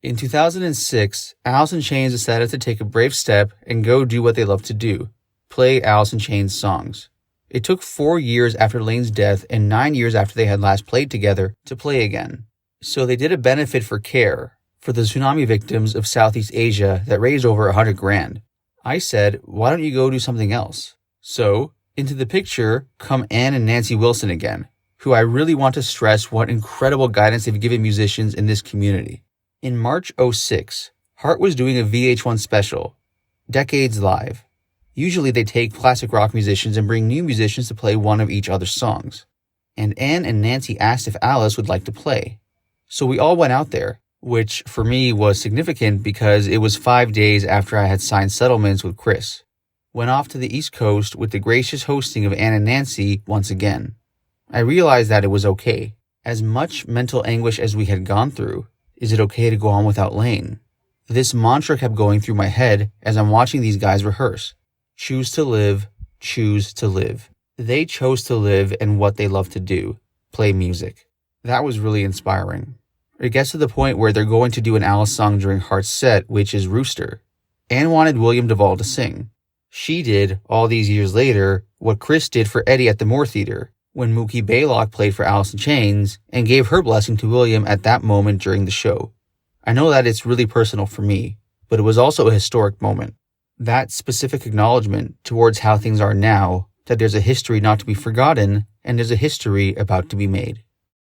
In 2006, Alice in Chains decided to take a brave step and go do what they love to do, play Alice in Chains songs. It took 4 years after Layne's death and 9 years after they had last played together to play again. So they did a benefit for CARE, for the tsunami victims of Southeast Asia that raised over $100,000. I said, why don't you go do something else? So, into the picture come Ann and Nancy Wilson again, who I really want to stress what incredible guidance they've given musicians in this community. In March '06, Heart was doing a VH1 special, Decades Live. Usually they take classic rock musicians and bring new musicians to play one of each other's songs. And Ann and Nancy asked if Alice would like to play. So we all went out there, which for me was significant because it was 5 days after I had signed settlements with Chris. Went off to the East Coast with the gracious hosting of Ann and Nancy once again. I realized that it was okay. As much mental anguish as we had gone through, is it okay to go on without Layne? This mantra kept going through my head as I'm watching these guys rehearse. Choose to live, choose to live. They chose to live in what they love to do, play music. That was really inspiring. It gets to the point where they're going to do an Alice song during Heart's set, which is Rooster. Ann wanted William DuVall to sing. She did, all these years later, what Chris did for Eddie at the Moore Theater, when Mookie Baylock played for Alice in Chains and gave her blessing to William at that moment during the show. I know that it's really personal for me, but it was also a historic moment. That specific acknowledgement towards how things are now, that there's a history not to be forgotten, and there's a history about to be made.